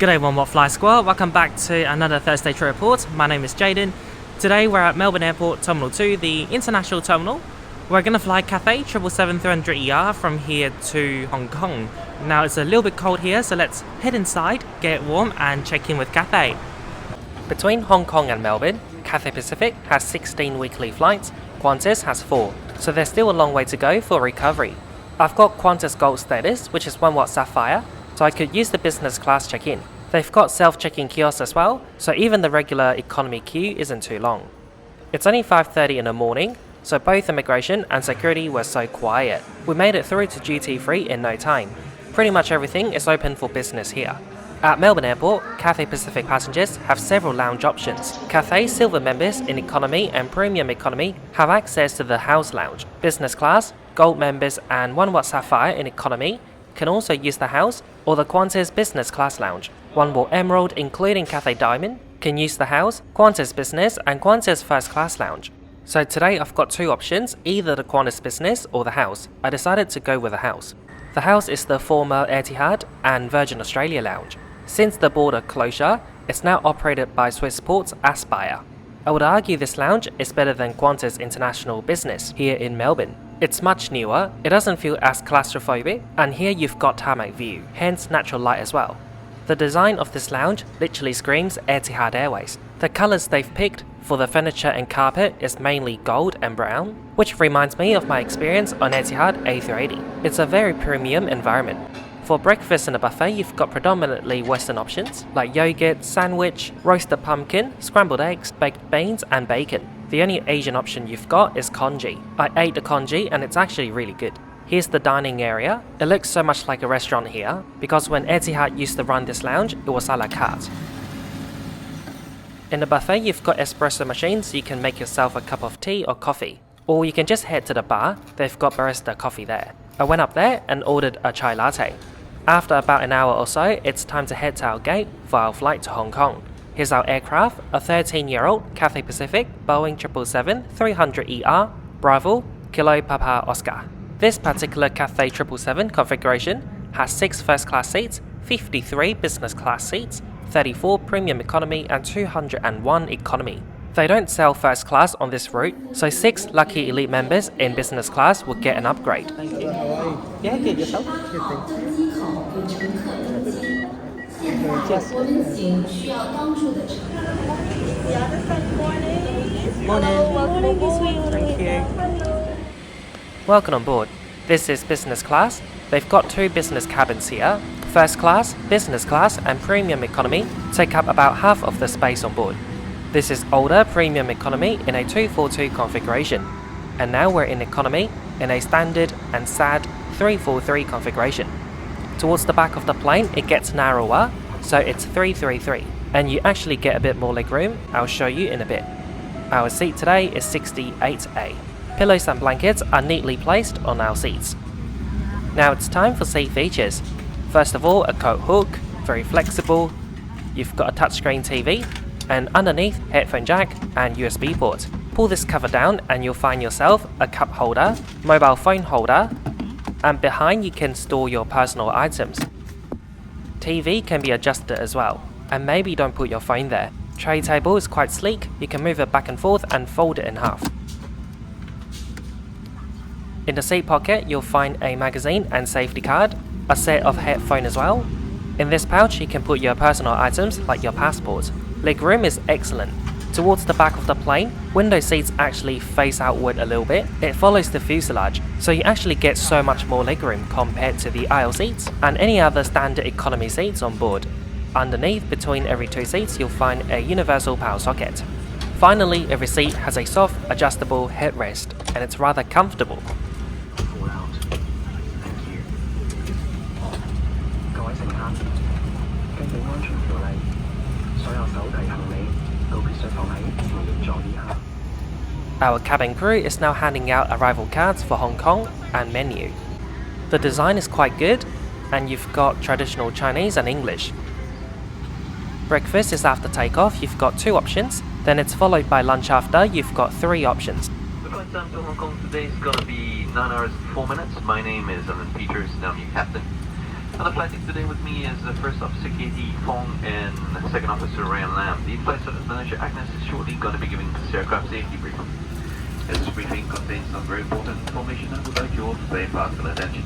G'day One What Fly Squad, welcome back to another Thursday Trip Report. My name is Jaden. Today we're at Melbourne Airport Terminal 2, the international terminal. We're going to fly Cathay 777-300ER from here to Hong Kong. Now it's a little bit cold here, so let's head inside, get warm and check in with Cathay. Between Hong Kong and Melbourne, Cathay Pacific has 16 weekly flights, Qantas has 4, so there's still a long way to go for recovery. I've got Qantas Gold status, which is 1 Watt Sapphire, so I could use the business class check-in. They've got self-check-in kiosks as well, so even the regular economy queue isn't too long. It's only 5:30 in the morning, so both immigration and security were so quiet. We made it through to duty-free in no time. Pretty much everything is open for business here. At Melbourne Airport, Cathay Pacific passengers have several lounge options. Cathay Silver members in economy and premium economy have access to the house lounge. Business class, Gold members and 1 Watt Sapphire in economy can also use the house or the Qantas Business Class Lounge. 1 Watt Emerald including Cathay Diamond can use the house, Qantas Business and Qantas First Class Lounge. So today I've got 2 options, either the Qantas Business or the house. I decided to go with the house. The house is the former Etihad and Virgin Australia Lounge. Since the border closure, it's now operated by Swissport's Aspire. I would argue this lounge is better than Qantas International Business here in Melbourne. It's much newer, it doesn't feel as claustrophobic, and here you've got tarmac view, hence natural light as well. The design of this lounge literally screams Etihad Airways. The colours they've picked for the furniture and carpet is mainly gold and brown, which reminds me of my experience on Etihad A380. It's a very premium environment. For breakfast in the buffet, you've got predominantly Western options like yogurt, sandwich, roasted pumpkin, scrambled eggs, baked beans and bacon. The only Asian option you've got is congee. I ate the congee and it's actually really good. Here's the dining area. It looks so much like a restaurant here because when Etihad used to run this lounge, it was a la carte. In the buffet, you've got espresso machines so you can make yourself a cup of tea or coffee. Or you can just head to the bar, they've got barista coffee there. I went up there and ordered a chai latte. After about an hour or so, it's time to head to our gate for our flight to Hong Kong. Here's our aircraft, a 13-year-old Cathay Pacific Boeing 777-300ER Bravo Kilo Papa Oscar. This particular Cathay 777 configuration has 6 first-class seats, 53 business class seats, 34 premium economy and 201 economy. They don't sell first class on this route, so 6 lucky elite members in business class will get an upgrade. Thank you. Yeah, good yourself. Welcome on board. This is business class. They've got 2 business cabins here. First class, business class and premium economy take up about half of the space on board. This is older premium economy in a 242 configuration. And now we're in economy in a standard and sad 343 configuration. Towards the back of the plane it gets narrower, so it's 333. And you actually get a bit more legroom, I'll show you in a bit. Our seat today is 68A. Pillows and blankets are neatly placed on our seats. Now it's time for seat features. First of all, a coat hook, very flexible. You've got a touchscreen TV, and underneath headphone jack and USB port. Pull this cover down and you'll find yourself a cup holder, mobile phone holder, and behind you can store your personal items. TV can be adjusted as well, and maybe don't put your phone there. Tray table is quite sleek, you can move it back and forth and fold it in half. In the seat pocket you'll find a magazine and safety card, a set of headphones as well. In this pouch you can put your personal items like your passport. Legroom is excellent. Towards the back of the plane, window seats actually face outward a little bit. It follows the fuselage, so you actually get so much more legroom compared to the aisle seats and any other standard economy seats on board. Underneath, between every 2 seats, you'll find a universal power socket. Finally, every seat has a soft, adjustable headrest, and it's rather comfortable. Our cabin crew is now handing out arrival cards for Hong Kong and menu. The design is quite good, and you've got traditional Chinese and English. Breakfast is after takeoff, you've got 2 options, then it's followed by lunch after, you've got 3 options. The flight time to Hong Kong today is going to be 9 hours 4 minutes. My name is Alan Peters and I'm your captain. On the flight today with me is First Officer Katie Fong and Second Officer Ryan Lam. The Inflight Service Manager Agnes is shortly going to be giving this aircraft safety briefing. This briefing contains some very important information and would like your very particular attention.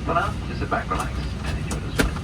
For now, just sit back, relax, and enjoy this flight.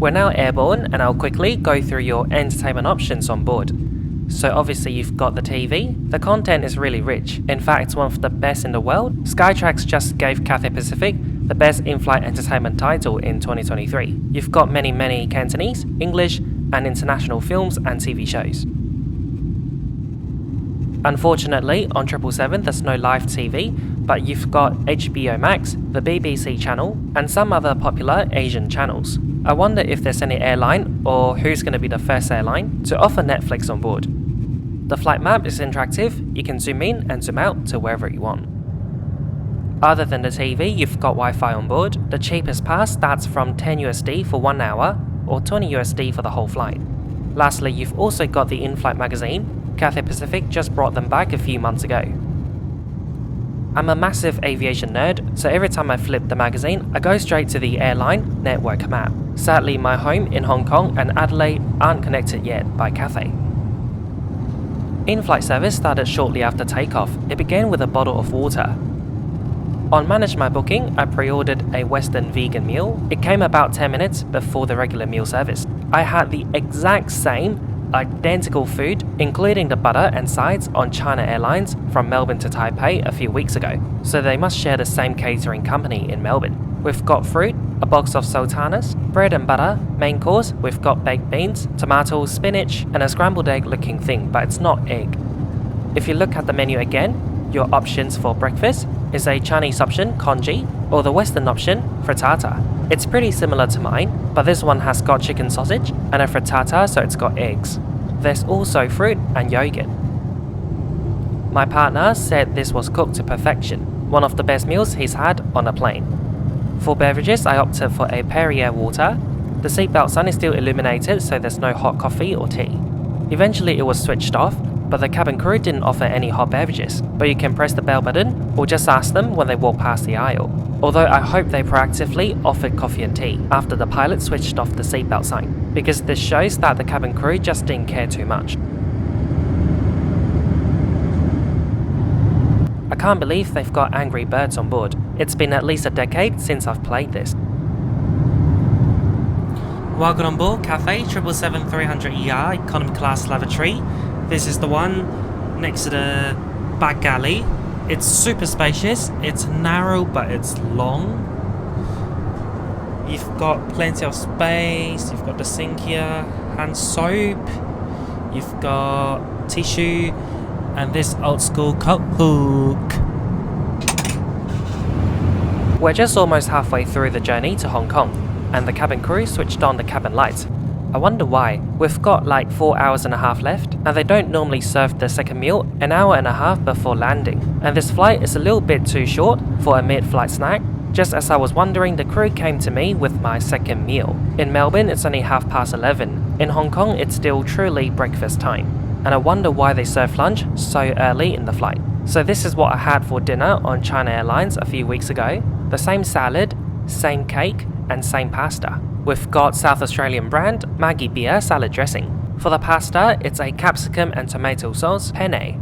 We're now airborne, and I'll quickly go through your entertainment options on board. So obviously you've got the TV. The content is really rich. In fact, it's one of the best in the world. Skytrax just gave Cathay Pacific the best in-flight entertainment title in 2023. You've got many Cantonese, English, and international films and TV shows. Unfortunately, on 777 there's no live TV, but you've got HBO Max, the BBC channel, and some other popular Asian channels. I wonder if there's any airline, or who's going to be the first airline, to offer Netflix on board. The flight map is interactive, you can zoom in and zoom out to wherever you want. Other than the TV, you've got Wi-Fi on board. The cheapest pass starts from 10 USD for 1 hour, or 20 USD for the whole flight. Lastly, you've also got the in-flight magazine. Cathay Pacific just brought them back a few months ago. I'm a massive aviation nerd, so every time I flip the magazine, I go straight to the airline network map. Sadly, my home in Hong Kong and Adelaide aren't connected yet by Cathay. In-flight service started shortly after takeoff. It began with a bottle of water. On Manage My Booking, I pre-ordered a Western vegan meal. It came about 10 minutes before the regular meal service. I had the exact same identical food, including the butter and sides, on China Airlines from Melbourne to Taipei a few weeks ago, so they must share the same catering company in Melbourne. We've got fruit, a box of sultanas, bread and butter. Main course, we've got baked beans, tomatoes, spinach, and a scrambled egg looking thing, but it's not egg. If you look at the menu again, your options for breakfast is a Chinese option, congee, or the Western option, frittata. It's pretty similar to mine, but this one has got chicken sausage and a frittata, so it's got eggs. There's also fruit and yogurt. My partner said this was cooked to perfection, one of the best meals he's had on a plane. For beverages, I opted for a Perrier water. The seatbelt sign is still illuminated, so there's no hot coffee or tea. Eventually it was switched off, but the cabin crew didn't offer any hot beverages, but you can press the bell button or just ask them when they walk past the aisle. Although I hope they proactively offered coffee and tea after the pilot switched off the seatbelt sign, because this shows that the cabin crew just didn't care too much. A can't believe they've got Angry Birds on board. It's been at least a decade since I've played this. Welcome on board Cathay 777-300ER Economy Class Lavatory. This is the one next to the back galley. It's super spacious, it's narrow but it's long. You've got plenty of space, you've got the sink here, hand soap, you've got tissue, and this old school coat hook. We're just almost halfway through the journey to Hong Kong, and the cabin crew switched on the cabin lights. I wonder why. We've got like 4 hours and a half left, and they don't normally serve the second meal an hour and a half before landing. And this flight is a little bit too short for a mid-flight snack. Just as I was wondering, the crew came to me with my second meal. In Melbourne, it's only 11:30. In Hong Kong, it's still truly breakfast time. And I wonder why they serve lunch so early in the flight. So this is what I had for dinner on China Airlines a few weeks ago. The same salad, same cake, and same pasta. We've got South Australian brand Maggi beer salad dressing. For the pasta, it's a capsicum and tomato sauce penne.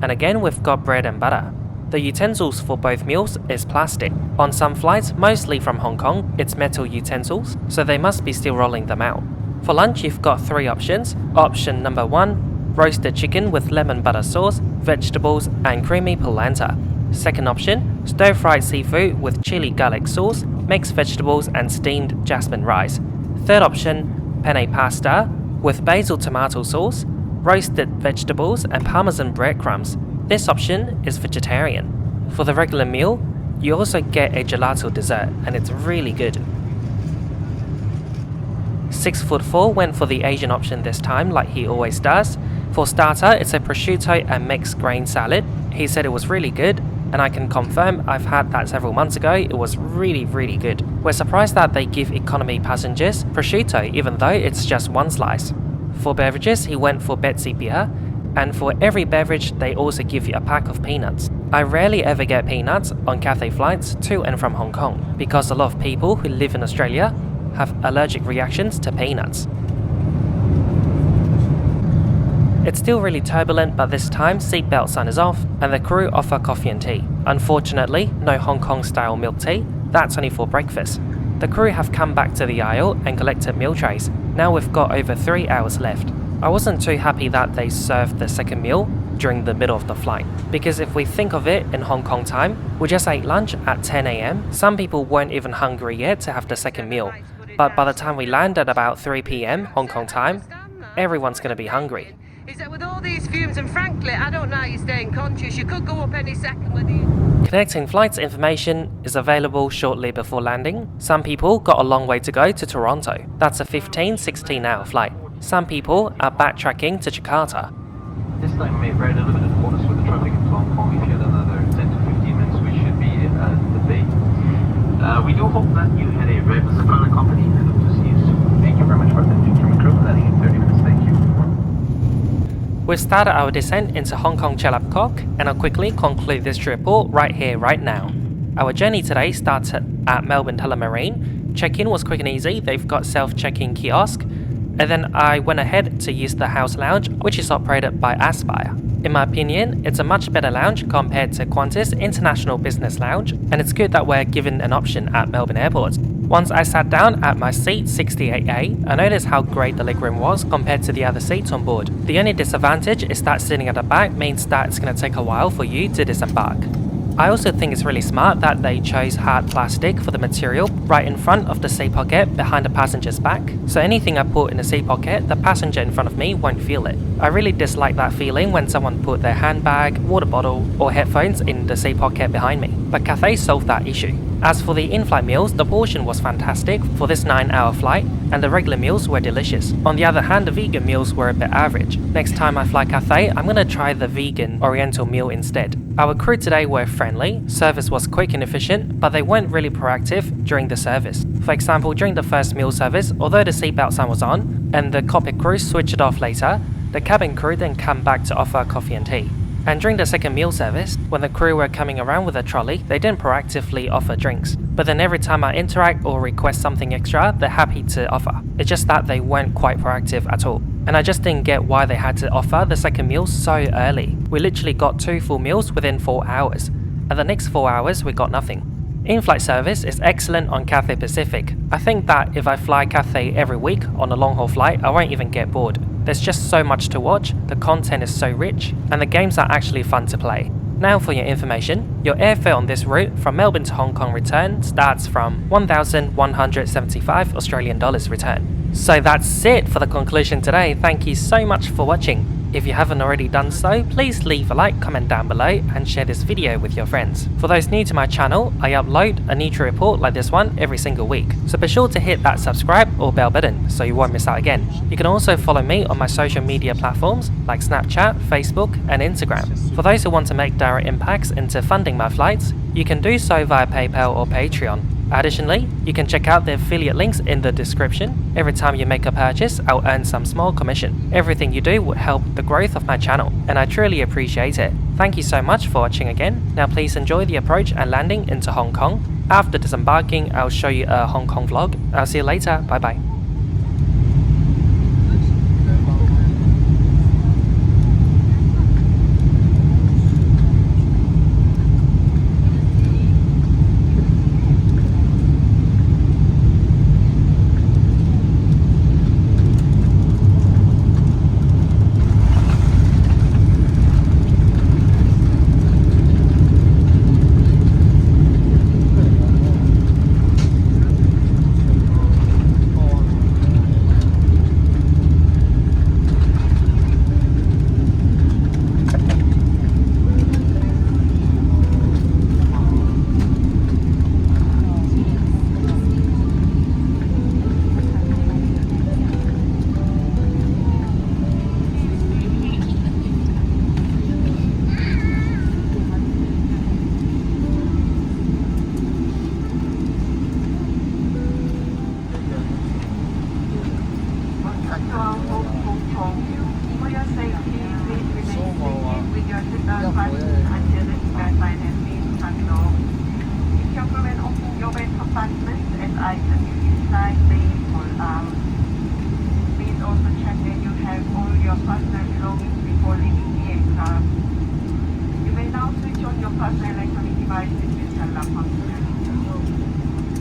And again, we've got bread and butter. The utensils for both meals is plastic. On some flights, mostly from Hong Kong, it's metal utensils, so they must be still rolling them out. For lunch, you've got 3 options. Option number 1, roasted chicken with lemon butter sauce, vegetables, and creamy polenta. Second option, stir-fried seafood with chili garlic sauce, mixed vegetables and steamed jasmine rice. Third option, penne pasta with basil tomato sauce, roasted vegetables and parmesan breadcrumbs. This option is vegetarian. For the regular meal, you also get a gelato dessert, and it's really good. 6'4" went for the Asian option this time, like he always does. For starter, it's a prosciutto and mixed grain salad. He said it was really good, and I can confirm I've had that several months ago. It was really good. We're surprised that they give economy passengers prosciutto even though it's just 1 slice. For beverages, he went for Betsy beer, and for every beverage they also give you a pack of peanuts. I rarely ever get peanuts on Cathay flights to and from Hong Kong because a lot of people who live in Australia have allergic reactions to peanuts. It's still really turbulent, but this time seatbelt sign is off and the crew offer coffee and tea. Unfortunately, no Hong Kong style milk tea, that's only for breakfast. The crew have come back to the aisle and collected meal trays. Now we've got over 3 hours left. I wasn't too happy that they served the second meal during the middle of the flight, because if we think of it in Hong Kong time, we just ate lunch at 10 AM. Some people weren't even hungry yet to have the second meal, but by the time we land at about 3 PM Hong Kong time, everyone's going to be hungry. Is that with all these fumes, and frankly, I don't know how you're staying conscious. You could go up any second with you. Connecting flights information is available shortly before landing. Some people got a long way to go to Toronto. That's a 15-16 hour flight. Some people are backtracking to Jakarta. This time may vary a little bit in accordance with the traffic in Hong Kong. If you had another 10 to 15 minutes, we should be at the bay. We do hope that you had a very pleasant flight company and hope to see you soon. Thank you very much for attending. German crew, landing in 30 minutes. Thank you. We've started our descent into Hong Kong Chelap Kok, and I'll quickly conclude this report right here, right now. Our journey today started at Melbourne Tullamarine. Check-in was quick and easy. They've got self-check-in kiosk. And then I went ahead to use the house lounge, which is operated by Aspire. In my opinion, it's a much better lounge compared to Qantas International Business Lounge, and it's good that we're given an option at Melbourne Airport. Once I sat down at my seat 68A, I noticed how great the legroom was compared to the other seats on board. The only disadvantage is that sitting at the back means that it's going to take a while for you to disembark. I also think it's really smart that they chose hard plastic for the material right in front of the seat pocket behind the passenger's back, so anything I put in the seat pocket, the passenger in front of me won't feel it. I really dislike that feeling when someone put their handbag, water bottle, or headphones in the seat pocket behind me, but Cathay solved that issue. As for the in-flight meals, the portion was fantastic for this 9-hour flight, and the regular meals were delicious. On the other hand, the vegan meals were a bit average. Next time I fly Cathay, I'm gonna try the vegan oriental meal instead. Our crew today were friendly, service was quick and efficient, but they weren't really proactive during the service. For example, during the first meal service, although the seatbelt sign was on, and the cockpit crew switched it off later, the cabin crew then came back to offer coffee and tea. And during the second meal service, when the crew were coming around with a trolley, they didn't proactively offer drinks. But then every time I interact or request something extra, they're happy to offer. It's just that they weren't quite proactive at all. And I just didn't get why they had to offer the second meal so early. We literally got 2 full meals within 4 hours. and the next 4 hours we got nothing. In-flight service is excellent on Cathay Pacific. I think that if I fly Cathay every week on a long-haul flight, I won't even get bored. There's just so much to watch, the content is so rich, and the games are actually fun to play. Now for your information, your airfare on this route from Melbourne to Hong Kong return starts from 1,175 Australian dollars return. So that's it for the conclusion today. Thank you so much for watching. If you haven't already done so, please leave a like, comment down below and share this video with your friends. For those new to my channel, I upload a new trip report like this one every single week. So be sure to hit that subscribe or bell button so you won't miss out again. You can also follow me on my social media platforms like Snapchat, Facebook and Instagram. For those who want to make direct impacts into funding my flights, you can do so via PayPal or Patreon. Additionally, you can check out the affiliate links in the description. Every time you make a purchase, I'll earn some small commission. Everything you do will help the growth of my channel, and I truly appreciate it. Thank you so much for watching again. Now please enjoy the approach and landing into Hong Kong. After disembarking, I'll show you a Hong Kong vlog. I'll see you later. Bye bye.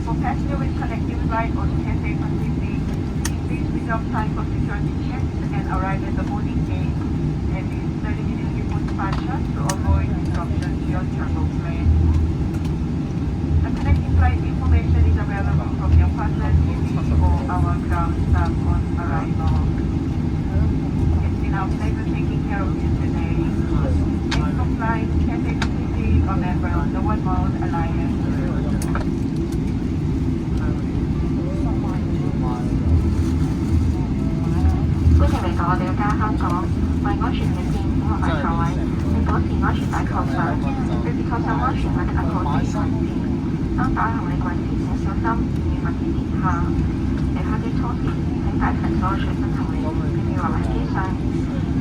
For passenger with connecting flight or to Cathay Pacific, please reserve time for security checks and arrive at the boarding gate at least 30 minutes before departure to avoid disruption to your travel plan. The connecting flight information is available from your partner TV or our ground staff on arrival. It's been our pleasure taking care of you today. Thanks for flying Cathay Pacific or member of the One World Alliance. 歡迎嚟到我哋嘅家香港，為安全起見，請落喺座位，並保持安全帶扣上，直至扣上安全帶的握扣點位置。當打行李櫃時請小心，以免物件跌下。離開機艙前請帶齊所有隨身行李，並要留喺機上。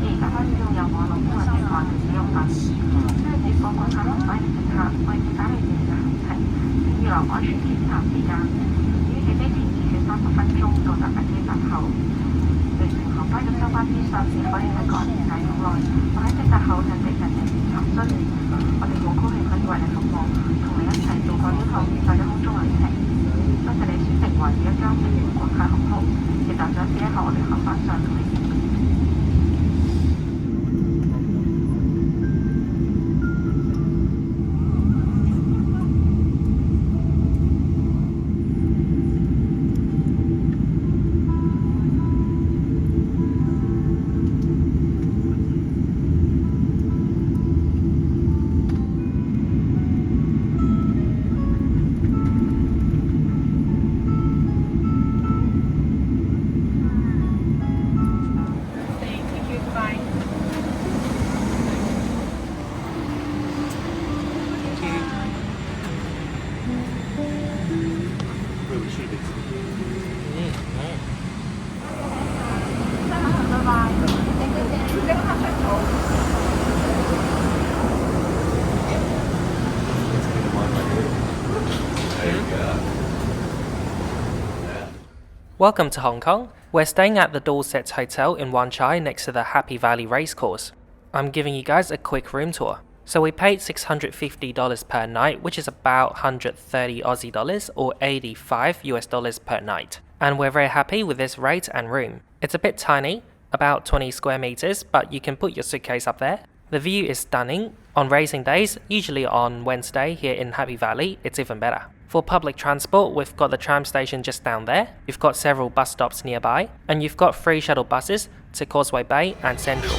而家開始用有網絡或者外電使用品。需要接貨過客航班嘅乘客，為了打理你哋嘅行程，請預留安全檢查時間。至於起飛前至少30分鐘到達登機閘口。 乘航班嘅相關資訊，你可以喺個人系統內或喺即刻口向地勤人員查詢。我哋好高興可以為你服務，同你一齊度過呢趟愉快嘅空中旅程。多謝你選擇華語一家成員國泰航空，亦等咗試一下我哋航班上同你見面。 Welcome to Hong Kong. We're staying at the Dorset Hotel in Wan Chai next to the Happy Valley Racecourse. I'm giving you guys a quick room tour. So we paid $650 per night, which is about 130 Aussie dollars or 85 US dollars per night. And we're very happy with this rate and room. It's a bit tiny, about 20 square meters, but you can put your suitcase up there. The view is stunning. On racing days, usually on Wednesday here in Happy Valley, it's even better. For public transport, we've got the tram station just down there, you've got several bus stops nearby, and you've got free shuttle buses to Causeway Bay and Central.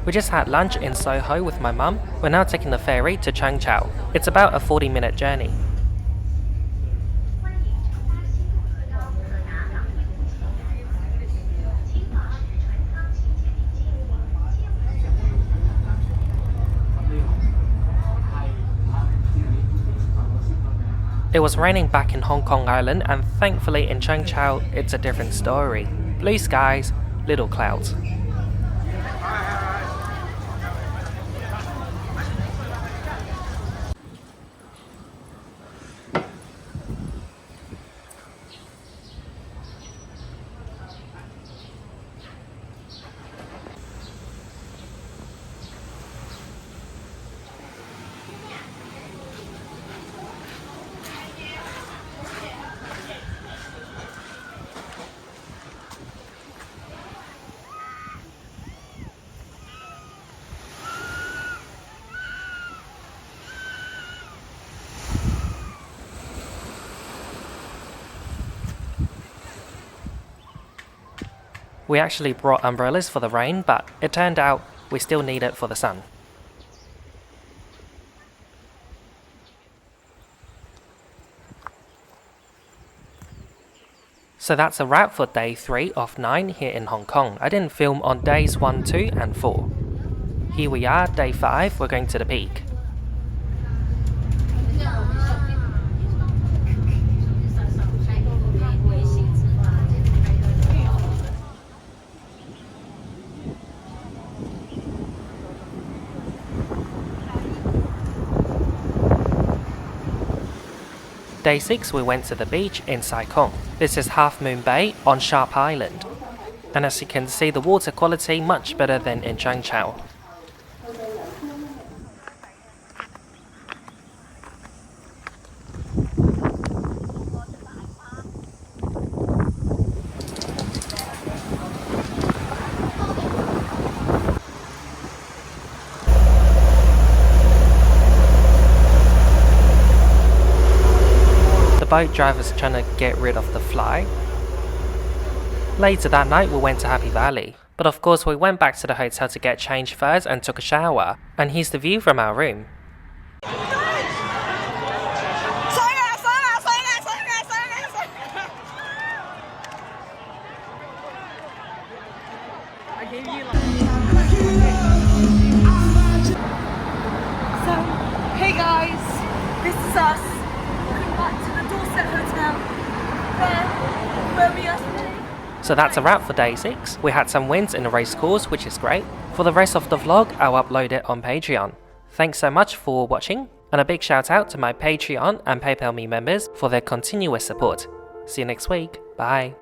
We just had lunch in Soho with my mum. We're now taking the ferry to Guangzhou. It's about a 40-minute journey. It was raining back in Hong Kong Island, and thankfully in Guangzhou it's a different story. Blue skies, little clouds. We actually brought umbrellas for the rain, but it turned out we still need it for the sun. So that's a wrap for day 3 of 9 here in Hong Kong. I didn't film on days 1, 2 and 4. Here we are, day 5, we're going to the peak. Day 6 we went to the beach in Sai Kung. This is Half Moon Bay on Sharp Island. And as you can see, the water quality much better than in Guangzhou. Boat drivers trying to get rid of the fly. Later that night we went to Happy Valley, but of course we went back to the hotel to get changed first and took a shower, and here's the view from our room. So, hey guys, this is us. So that's a wrap for day 6. We had some wins in the race course, which is great. For the rest of the vlog, I'll upload it on Patreon. Thanks so much for watching, and a big shout out to my Patreon and PayPal Me members for their continuous support. See you next week. Bye.